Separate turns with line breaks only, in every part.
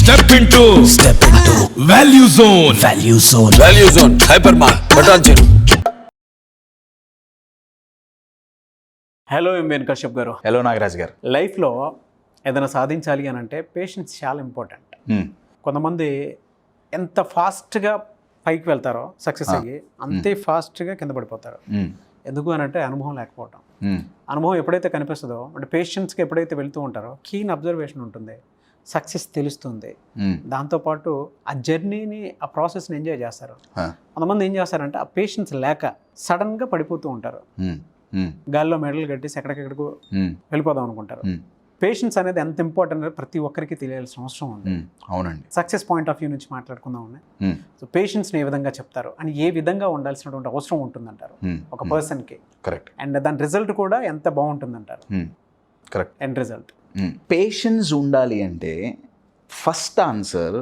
Step into Value Zone.
Value Zone. Hypermart. Patanjali.
Hello MVN Kashyap గారు.
Hello Nagaraj గారు.
లైఫ్లో ఏదైనా సాధించాలి అని అంటే పేషెన్స్ చాలా ఇంపార్టెంట్. కొంతమంది ఎంత ఫాస్ట్గా పైకి వెళ్తారో సక్సెస్ అయ్యి అంతే ఫాస్ట్గా కింద పడిపోతారు. ఎందుకు అని అంటే అనుభవం లేకపోవటం. అనుభవం ఎప్పుడైతే కనిపిస్తుందో అంటే పేషెన్స్కి ఎప్పుడైతే వెళ్తూ ఉంటారో కీన్ అబ్జర్వేషన్ ఉంటుంది, సక్సెస్ తెలుస్తుంది. దాంతోపాటు ఆ జర్నీని ఆ ప్రాసెస్ని ఎంజాయ్ చేస్తారు. కొంతమంది ఏం చేస్తారంటే ఆ పేషెన్స్ లేక సడన్గా పడిపోతూ ఉంటారు, గాల్లో మెడలు కట్టేసి ఎక్కడికెక్కడికో వెళ్ళిపోదాం అనుకుంటారు. పేషెన్స్ అనేది ఎంత ఇంపార్టెంట్ అనేది ప్రతి ఒక్కరికి తెలియాల్సిన అవసరం ఉంది.
అవునండి.
సక్సెస్ పాయింట్ ఆఫ్ వ్యూ నుంచి మాట్లాడుకుందాం. సో పేషెన్స్ని ఏ విధంగా చెప్తారు అని ఏ విధంగా ఉండాల్సినటువంటి అవసరం ఉంటుందంటారు ఒక పర్సన్కి.
కరెక్ట్.
అండ్ దాని రిజల్ట్ కూడా ఎంత బాగుంటుందంటారు.
కరెక్ట్.
End result.
పేషెన్స్ ఉండాలి అంటే ఫస్ట్ ఆన్సర్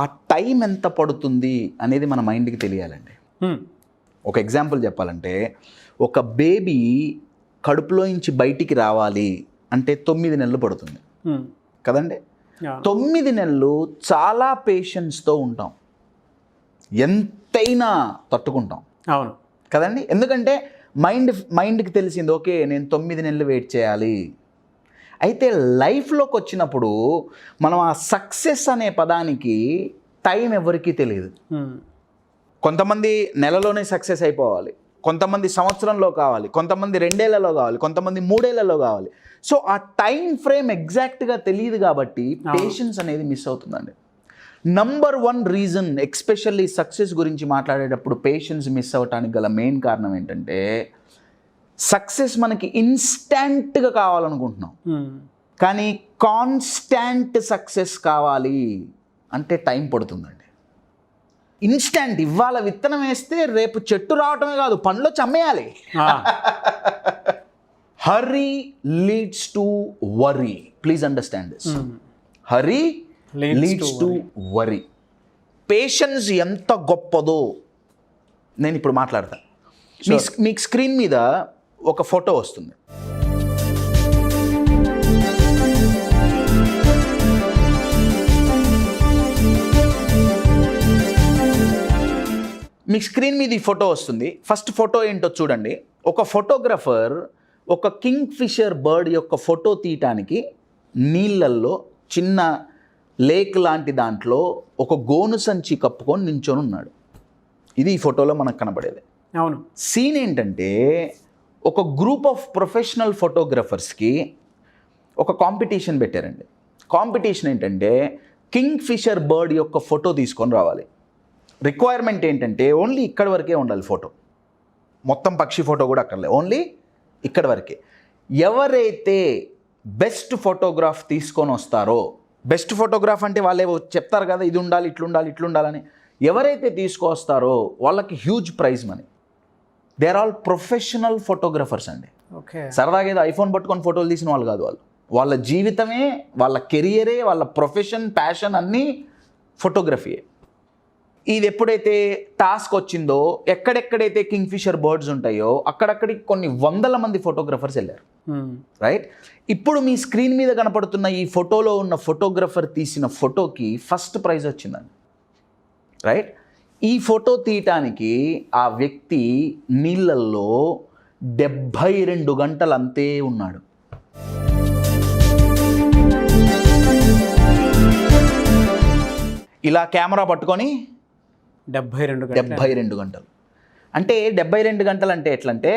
ఆ టైం ఎంత పడుతుంది అనేది మన మైండ్కి తెలియాలండి. ఒక ఎగ్జాంపుల్ చెప్పాలంటే ఒక బేబీ కడుపులో నుంచి బయటికి రావాలి అంటే 9 నెలలు పడుతుంది కదండి. 9 నెలలు చాలా పేషెన్స్తో ఉంటాం, ఎంతైనా తట్టుకుంటాం.
అవును
కదండి. ఎందుకంటే మైండ్కి తెలిసింది ఓకే నేను 9 నెలలు వెయిట్ చేయాలి. అయితే లైఫ్లోకి వచ్చినప్పుడు మనం ఆ సక్సెస్ అనే పదానికి టైం ఎవరికీ తెలియదు. కొంతమంది నెలలోనే సక్సెస్ అయిపోవాలి, కొంతమంది సంవత్సరంలో కావాలి, కొంతమంది 2 ఏళ్లలో కావాలి, కొంతమంది 3 ఏళ్లలో కావాలి. సో ఆ టైం ఫ్రేమ్ ఎగ్జాక్ట్గా తెలియదు కాబట్టి పేషెన్స్ అనేది మిస్ అవుతుందండి. నంబర్ 1 రీజన్ ఎక్స్పెషల్లీ సక్సెస్ గురించి మాట్లాడేటప్పుడు పేషెన్స్ మిస్ అవ్వటానికి గల మెయిన్ కారణం ఏంటంటే సక్సెస్ మనకి ఇన్స్టంట్గా కావాలనుకుంటున్నాం, కానీ కాన్స్టాంట్ సక్సెస్ కావాలి అంటే టైం పడుతుందండి. ఇన్స్టంట్ ఇవాళ విత్తనం వేస్తే రేపు చెట్టు రావటమే కాదు పండ్లు చమ్మేయాలి. Hurry leads to worry. Please understand this. Hurry leads to worry. Patience ఎంత గొప్పదో నేను ఇప్పుడు మాట్లాడతాను. మీకు స్క్రీన్ మీద ఒక ఫోటో వస్తుంది. మీకు స్క్రీన్ మీద ఈ ఫోటో వస్తుంది. ఫస్ట్ ఫోటో ఏంటో చూడండి. ఒక ఫోటోగ్రఫర్ ఒక కింగ్ ఫిషర్ బర్డ్ యొక్క ఫోటో తీయటానికి నీళ్ళల్లో చిన్న లేక్ లాంటి దాంట్లో ఒక గోను సంచి కప్పుకొని నించొని ఉన్నాడు. ఇది ఈ ఫోటోలో మనకు కనబడేది.
అవును.
సీన్ ఏంటంటే ఒక గ్రూప్ ఆఫ్ ప్రొఫెషనల్ ఫోటోగ్రఫర్స్కి ఒక కాంపిటీషన్ పెట్టారండి. కాంపిటీషన్ ఏంటంటే కింగ్ ఫిషర్ బర్డ్ యొక్క ఫోటో తీసుకొని రావాలి. రిక్వైర్మెంట్ ఏంటంటే ఓన్లీ ఇక్కడ వరకే ఉండాలి ఫోటో, మొత్తం పక్షి ఫోటో కూడా అక్కర్లే, ఓన్లీ ఇక్కడ వరకే. ఎవరైతే బెస్ట్ ఫోటోగ్రాఫ్ తీసుకొని వస్తారో, బెస్ట్ ఫోటోగ్రాఫ్ అంటే వాళ్ళే చెప్తారు కదా ఇది ఉండాలి ఇట్లుండాలి ఇట్లుండాలని, ఎవరైతే తీసుకొస్తారో వాళ్ళకి huge prize money. They are all professional photographers అండి.
ఓకే.
సరదాగా ఏదో ఐఫోన్ పట్టుకొని ఫోటోలు తీసిన వాళ్ళు కాదు. వాళ్ళ జీవితమే, వాళ్ళ కెరియరే, వాళ్ళ ప్రొఫెషన్, ప్యాషన్ అన్నీ ఫోటోగ్రఫీయే. ఇది ఎప్పుడైతే టాస్క్ వచ్చిందో ఎక్కడెక్కడైతే కింగ్ ఫిషర్ బర్డ్స్ ఉంటాయో అక్కడక్కడికి కొన్ని 100 మంది ఫోటోగ్రఫర్స్ వెళ్ళారు. రైట్. ఇప్పుడు మీ స్క్రీన్ మీద కనపడుతున్న ఈ ఫోటోలో ఉన్న ఫోటోగ్రఫర్ తీసిన ఫోటోకి ఫస్ట్ ప్రైజ్ వచ్చిందండి. రైట్. ఈ ఫోటో తీయటానికి ఆ వ్యక్తి నీళ్ళల్లో 72 గంటలు అంతే ఉన్నాడు. ఇలా కెమెరా పట్టుకొని 72 గంటలు. అంటే 72 గంటలు అంటే ఎట్లంటే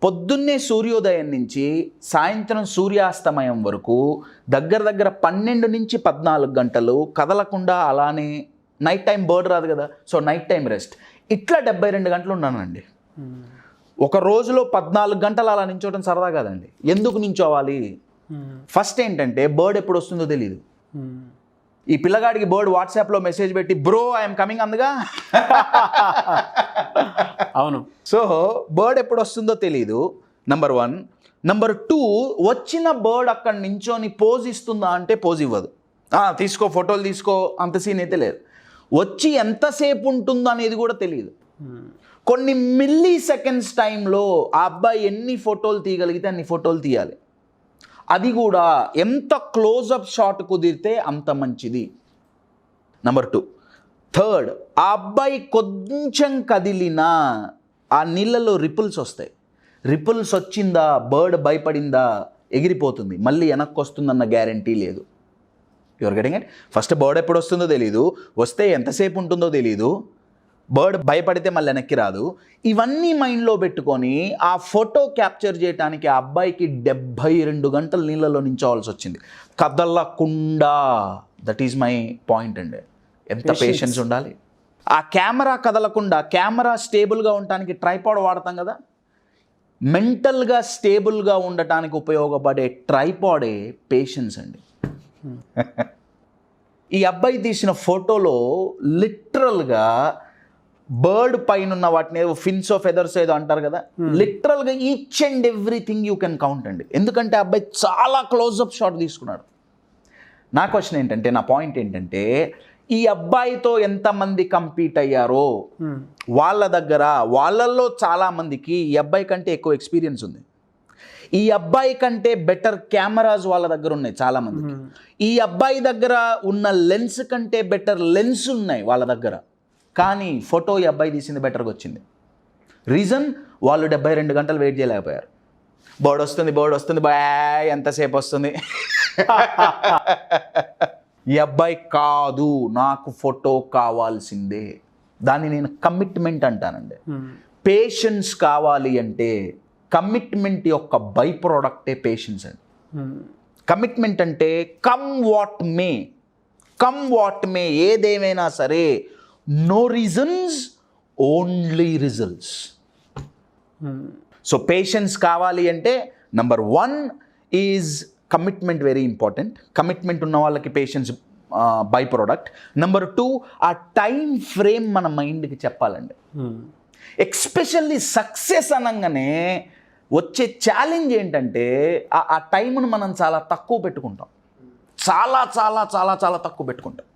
పొద్దున్నే సూర్యోదయం నుంచి సాయంత్రం సూర్యాస్తమయం వరకు దగ్గర 12 నుంచి 14 గంటలు కదలకుండా అలానే, నైట్ టైం బర్డ్ రాదు కదా, సో నైట్ టైం రెస్ట్, ఇట్లా 72 గంటలు ఉన్నానండి. ఒక రోజులో 14 గంటలు అలా నించోవడం సరదా కాదండి. ఎందుకు నించోవాలి? ఫస్ట్ ఏంటంటే బర్డ్ ఎప్పుడు వస్తుందో తెలియదు. ఈ పిల్లగాడికి బర్డ్ వాట్సాప్లో మెసేజ్ పెట్టి బ్రో ఐఎమ్ కమింగ్ అందుగా.
అవును.
సో బర్డ్ ఎప్పుడు వస్తుందో తెలియదు, నంబర్ 1. నంబర్ 2, వచ్చిన బర్డ్ అక్కడ నించొని పోజ్ ఇస్తుందా అంటే పోజ్ ఇవ్వదు. తీసుకో ఫోటోలు తీసుకో, అంత సీన్ అయితే లేదు. వచ్చి ఎంతసేపు ఉంటుందో అనేది కూడా తెలియదు. కొన్ని మిల్లీ సెకండ్స్ టైంలో ఆ అబ్బాయి ఎన్ని ఫోటోలు తీయగలిగితే అన్ని ఫోటోలు తీయాలి. అది కూడా ఎంత క్లోజప్ షాట్ కుదిరితే అంత మంచిది. నెంబర్ 2. థర్డ్, ఆ అబ్బాయి కొంచెం కదిలినా ఆ నీళ్ళలో రిపుల్స్ వస్తాయి. రిపుల్స్ వచ్చిందా, బర్డ్ భయపడిందా, ఎగిరిపోతుంది, మళ్ళీ వెనక్కి వస్తుందన్న గ్యారంటీ లేదు. Your getting it? First bird ఎప్పుడు వస్తుందో తెలీదు, వస్తే ఎంతసేపు ఉంటుందో తెలీదు, బర్డ్ భయపడితే మళ్ళీ వెనక్కి రాదు. ఇవన్నీ మైండ్లో పెట్టుకొని ఆ ఫోటో క్యాప్చర్ చేయడానికి ఆ అబ్బాయికి 72 గంటలు నీళ్ళలో నించోవాల్సి వచ్చింది, కదలకుండా. దట్ ఈజ్ మై పాయింట్ అండి. ఎంత పేషెన్స్ ఉండాలి. ఆ కెమెరా కదలకుండా, కెమెరా స్టేబుల్గా ఉండటానికి ట్రైపాడ్ వాడతాం కదా, మెంటల్గా స్టేబుల్గా ఉండటానికి ఉపయోగపడే ట్రైపాడే పేషెన్స్ అండి. ఈ అబ్బాయి తీసిన ఫోటోలో లిటరల్గా బర్డ్ పైన ఉన్న వాటిని ఏదో ఫిన్స్ ఆఫ్ ఫెదర్స్ ఏదో అంటారు కదా, లిటరల్గా each and everything you can count అండి. ఎందుకంటే అబ్బాయి చాలా క్లోజ్అప్ షాట్ తీసుకున్నాడు. నా క్వశ్చన్ ఏంటంటే, నా పాయింట్ ఏంటంటే, ఈ అబ్బాయితో ఎంతమంది కంపీట్ అయ్యారో వాళ్ళల్లో చాలామందికి ఈ అబ్బాయి కంటే ఎక్కువ ఎక్స్పీరియన్స్ ఉంది. ఈ అబ్బాయి కంటే బెటర్ కెమెరాస్ వాళ్ళ దగ్గర ఉన్నాయి చాలామందికి. ఈ అబ్బాయి దగ్గర ఉన్న లెన్స్ కంటే బెటర్ లెన్స్ ఉన్నాయి వాళ్ళ దగ్గర. కానీ ఫోటో ఈ అబ్బాయి తీసింది బెటర్గా వచ్చింది. రీజన్, వాళ్ళు 72 గంటలు వెయిట్ చేయలేకపోయారు. బర్డ్ వస్తుంది బాయ్, ఎంతసేపు వస్తుంది. ఈ అబ్బాయి కాదు, నాకు ఫోటో కావాల్సిందే. దాన్ని నేను కమిట్మెంట్ అంటానండి. పేషెన్స్ కావాలి అంటే కమిట్మెంట్ యొక్క బై ప్రోడక్టే పేషెన్స్ అండి. కమిట్మెంట్ అంటే కమ్ వాట్ మే, ఏదేమైనా సరే, no reasons, only results. So patience కావాలి అంటే number 1 is commitment, very important. Commitment ఉన్న వాళ్ళకి పేషెన్స్ బై ప్రోడక్ట్. నెంబర్ 2, ఆ టైం ఫ్రేమ్ మన మైండ్కి చెప్పాలండి. ఎక్స్పెషల్లీ సక్సెస్ అనగానే వచ్చే ఛాలెంజ్ ఏంటంటే ఆ టైంను మనం చాలా తక్కువ పెట్టుకుంటాం. చాలా చాలా చాలా చాలా తక్కువ పెట్టుకుంటాం.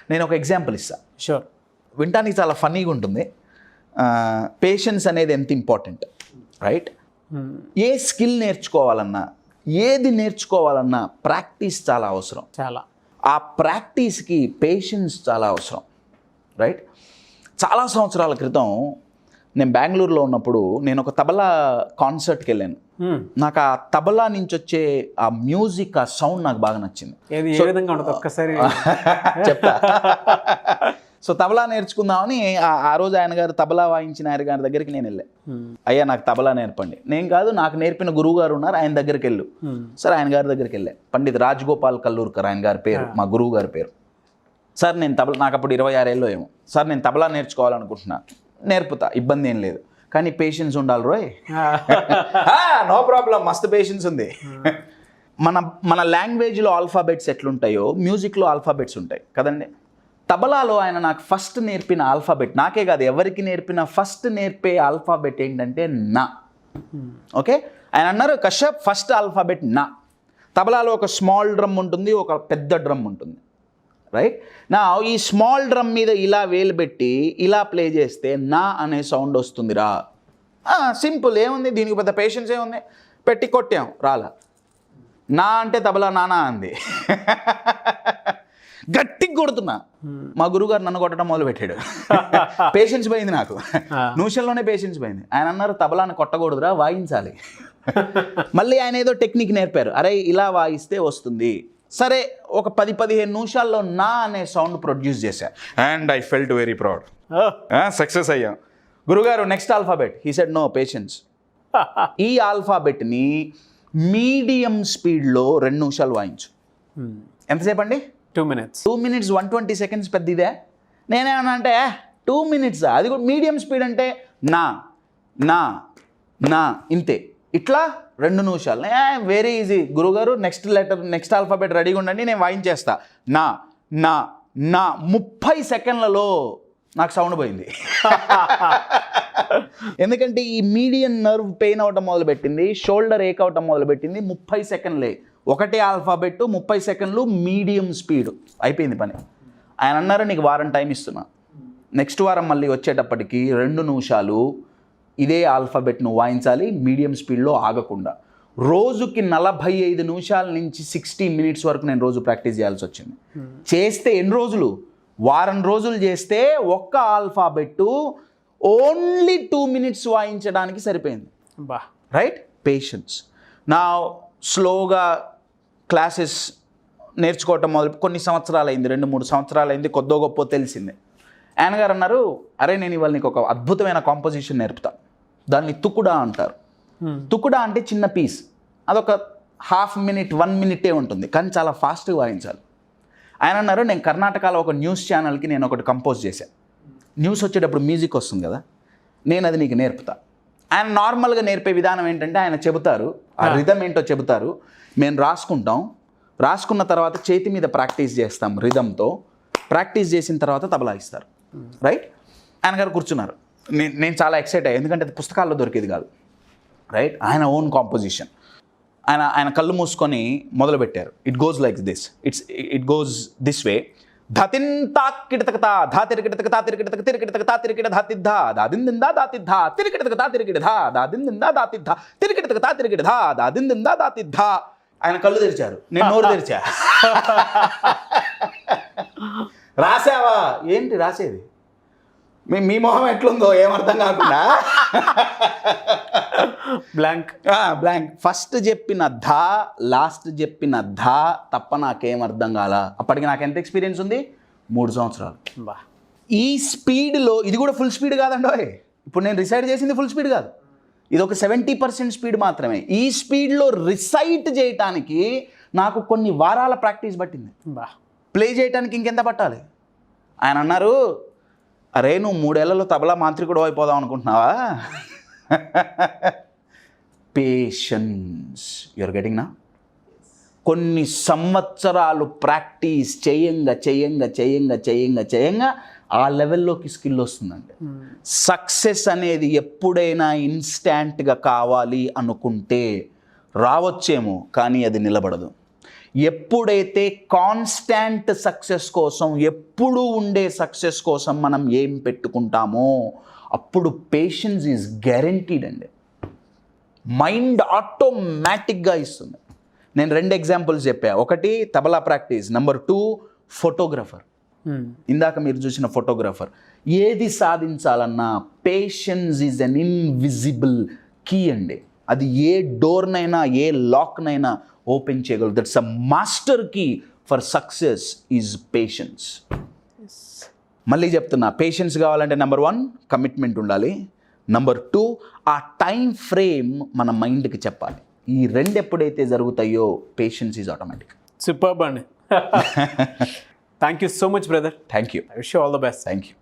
నేను ఒక ఎగ్జాంపుల్ ఇస్తాను.
షూర్.
వినటానికి చాలా ఫన్నీగా ఉంటుంది. పేషెన్స్ అనేది ఎంత ఇంపార్టెంట్, రైట్? ఏ స్కిల్ నేర్చుకోవాలన్నా, ఏది నేర్చుకోవాలన్నా ప్రాక్టీస్ చాలా అవసరం.
చాలా.
ఆ ప్రాక్టీస్కి పేషెన్స్ చాలా అవసరం, రైట్? చాలా సంవత్సరాల క్రితం నేను బెంగళూరులో ఉన్నప్పుడు నేను ఒక తబలా కాన్సర్ట్కి వెళ్ళాను. నాకు ఆ తబలా నుంచి వచ్చే ఆ మ్యూజిక్, ఆ సౌండ్ నాకు బాగా నచ్చింది.
ఏ విధంగా ఉంటుంది ఒక్కసారి
చెప్తా. సో తబలా నేర్చుకుందామని ఆ రోజు ఆయన గారు, తబలా వాయించిన ఆయన గారి దగ్గరికి నేను వెళ్ళా. అయ్యా నాకు తబలా నేర్పండి. నేను కాదు, నాకు నేర్పిన గురువు గారు ఉన్నారు, ఆయన దగ్గరికి వెళ్ళు. సరే ఆయన గారి దగ్గరికి వెళ్ళా. పండిత్ రాజగోపాల్ కల్లూర్కర్ ఆయన గారి పేరు, మా గురువు గారి పేరు. సార్ నేను తబలా, నాకు అప్పుడు 26 ఏళ్ళు ఏమో. సార్ నేను తబలా నేర్చుకోవాలనుకుంటున్నా. నేర్పుతా, ఇబ్బంది ఏం లేదు, కానీ పేషెన్స్ ఉండాలి రోయ్. నో ప్రాబ్లం, మస్తు పేషెన్స్ ఉంది. మన లాంగ్వేజ్లో ఆల్ఫాబెట్స్ ఎట్లుంటాయో మ్యూజిక్లో ఆల్ఫాబెట్స్ ఉంటాయి కదండి. తబలాలో ఆయన నాకు ఫస్ట్ నేర్పిన ఆల్ఫాబెట్, నాకే కాదు ఎవరికి నేర్పిన ఫస్ట్ నేర్పే ఆల్ఫాబెట్ ఏంటంటే నా. ఓకే, ఆయన అన్నారు కశ్యప్ ఫస్ట్ ఆల్ఫాబెట్ నా. తబలాలో ఒక స్మాల్ డ్రమ్ ఉంటుంది, ఒక పెద్ద డ్రమ్ ఉంటుంది, రైట్? నా ఈ స్మాల్ డ్రమ్ మీద ఇలా వేలు పెట్టి ఇలా ప్లే చేస్తే నా అనే సౌండ్ వస్తుందిరా. సింపుల్, ఏముంది దీనికి, పెద్ద పేషెన్స్ ఏముంది, పెట్టి కొట్టాం రాలా. నా అంటే తబలా నానా అంది. గట్టిగా కొడుతున్నా, మా గురువుగారు నన్ను కొట్టడం మొదలు పెట్టాడు. పేషెన్స్ పోయింది నాకు, నిమిషంలోనే పేషెన్స్ పోయింది. ఆయన అన్నారు తబలాని కొట్టకూడదురా, వాయించాలి. మళ్ళీ ఆయన ఏదో టెక్నిక్ నేర్పారు, అరే ఇలా వాయిస్తే వస్తుంది. సరే ఒక 10-15 నిమిషాల్లో నా అనే సౌండ్ ప్రొడ్యూస్ చేశా. And I felt very proud, success అయ్యాం. గురుగారు next alphabet, he said no, patience. ఈ ఆల్ఫాబెట్ని మీడియం స్పీడ్లో 2 నిమిషాలు వాయించు. ఎంతసేపు అండి?
2 minutes.
2 minutes 120 seconds పెద్ద ఇదే. నేనేమన్నా అంటే 2 minutes, అది కూడా మీడియం స్పీడ్ అంటే నా నా నా ఇంతే. ఇట్లా 2 నిమిషాలు, వెరీ ఈజీ. గురుగారు నెక్స్ట్ లెటర్, నెక్స్ట్ ఆల్ఫాబెట్ రెడీగా ఉండండి, నేను వాయించేస్తా. నా నా నా 30 సెకండ్లలో నాకు సౌండ్ పోయింది. ఎందుకంటే ఈ మీడియం నర్వ్ పెయిన్ అవటం మొదలుపెట్టింది, షోల్డర్ ఏక్ అవటం మొదలుపెట్టింది. 30 సెకండ్లే, ఒకటే ఆల్ఫాబెట్, 30 సెకండ్లు మీడియం స్పీడ్, అయిపోయింది పని. ఆయన అన్నారు నీకు వారం టైం ఇస్తున్నా, నెక్స్ట్ వారం మళ్ళీ వచ్చేటప్పటికి 2 నిమిషాలు ఇదే ఆల్ఫాబెట్ను వాయించాలి మీడియం స్పీడ్లో ఆగకుండా. రోజుకి 45 నిమిషాల నుంచి 60 minutes వరకు నేను రోజు ప్రాక్టీస్ చేయాల్సి వచ్చింది. చేస్తే ఎన్ని రోజులు? వారం రోజులు చేస్తే ఒక్క ఆల్ఫాబెట్ ఓన్లీ 2 minutes వాయించడానికి సరిపోయింది.
బా
రైట్, పేషెన్స్. నా స్లోగా క్లాసెస్ నేర్చుకోవటం మొదలు కొన్ని సంవత్సరాలు అయింది, 2-3 సంవత్సరాలు అయింది, కొద్దో గొప్ప తెలిసిందే. ఆయన గారు అన్నారు, అరే నేను ఇవాళ నీకు ఒక అద్భుతమైన కాంపోజిషన్ నేర్పుతా, దాన్ని తుకుడా అంటారు. తుకుడా అంటే చిన్న పీస్, అదొక 1/2 minute 1 minute ఉంటుంది, కానీ చాలా ఫాస్ట్గా వాయించాలి. ఆయన అన్నారు, నేను కర్ణాటకలో ఒక న్యూస్ ఛానల్కి నేను ఒకటి కంపోజ్ చేశాను. న్యూస్ వచ్చేటప్పుడు మ్యూజిక్ వస్తుంది కదా, నేను అది నీకు నేర్పుతా. ఆయన నార్మల్గా నేర్పే విధానం ఏంటంటే ఆయన చెబుతారు, ఆ రిథమ్ ఏంటో చెబుతారు, మేము రాసుకుంటాం, రాసుకున్న తర్వాత చేతి మీద ప్రాక్టీస్ చేస్తాం, రిథమ్తో ప్రాక్టీస్ చేసిన తర్వాత తబలా ఇస్తారు. రైట్, ఆయన గారు కూర్చున్నారు. నేను చాలా ఎక్సైట్ అయ్యాను, ఎందుకంటే అది పుస్తకాల్లో దొరికేది కాదు. రైట్, ఆయన ఓన్ కాంపోజిషన్. ఆయన కళ్ళు మూసుకొని మొదలుపెట్టారు. It goes like this, it goes this way. ధతిన్ తాకిడతకతా ధా తిరికిడతక తా తిరికిడతక తిరికిడతక తా తిరికిడ ధాతిద్ధా దాదిందిందా దాతిద్ధా తిరికిడతక తా తిరికిడ ధా దాదిందిందా దాతిద్ధా తిరికిడతక తా తిరికిడ ధా దాదిందిందా దాతిద్ధా. ఆయన కళ్ళు తెరిచారు, నేను నోరు తెరిచా. రాసావా? ఏంటి రాసేది? మీ మొహం ఎట్లుందో ఏమర్థం కాకుండా
బ్లాంక్.
ఫస్ట్ చెప్పిన ధా, లాస్ట్ చెప్పిన ధా తప్ప నాకేం అర్థం కాల. అప్పటికి నాకు ఎంత ఎక్స్పీరియన్స్ ఉంది? 3 సంవత్సరాలు.
బా
ఈ స్పీడ్లో ఇది కూడా ఫుల్ స్పీడ్ కాదండి. ఇప్పుడు నేను రిసైడ్ చేసింది ఫుల్ స్పీడ్ కాదు, ఇది ఒక 70% స్పీడ్ మాత్రమే. ఈ స్పీడ్లో రిసైట్ చేయటానికి నాకు కొన్ని వారాల ప్రాక్టీస్ పట్టింది.
బా
ప్లే చేయడానికి ఇంకెంత పట్టాలి? ఆయన అన్నారు, అరే నువ్వు 3 ఏళ్లలో తబలా మాంత్రికుడు అయిపోదాం అనుకుంటున్నావా? పేషెన్స్, యూఆర్ గెటింగ్ నా. కొన్ని సంవత్సరాలు ప్రాక్టీస్ చేయంగా ఆ లెవెల్లోకి స్కిల్ వస్తుందండి. సక్సెస్ అనేది ఎప్పుడైనా ఇన్స్టాంట్గా కావాలి అనుకుంటే రావచ్చేమో, కానీ అది నిలబడదు. ఎప్పుడైతే కాన్స్టాంట్ సక్సెస్ కోసం, ఎప్పుడూ ఉండే సక్సెస్ కోసం మనం ఏం పెట్టుకుంటామో అప్పుడు పేషెన్స్ ఈజ్ గ్యారంటీడ్ అండి. మైండ్ ఆటోమేటిక్గా ఇస్తుంది. నేను 2 ఎగ్జాంపుల్స్ చెప్పా. ఒకటి తబలా ప్రాక్టీస్, నెంబర్ 2 ఫోటోగ్రఫర్. ఇందాక మీరు చూసిన ఫోటోగ్రఫర్. ఏది సాధించాలన్నా patience is an invisible key అండి. అది ఏ డోర్నైనా ఏ లాక్నైనా ఓపెన్ చేయగలదు. That's a master key for success is patience. మళ్ళీ చెప్తున్నా, పేషెన్స్ కావాలంటే నెంబర్ 1 కమిట్మెంట్ ఉండాలి, నెంబర్ 2 ఆ టైం ఫ్రేమ్ మన మైండ్కి చెప్పాలి. ఈ 2 ఎప్పుడైతే జరుగుతాయో పేషెన్స్ ఈజ్ ఆటోమేటిక్.
సూపర్బ్ అండి. Thank you so much brother.
Thank you.
I wish you all the best.
Thank you.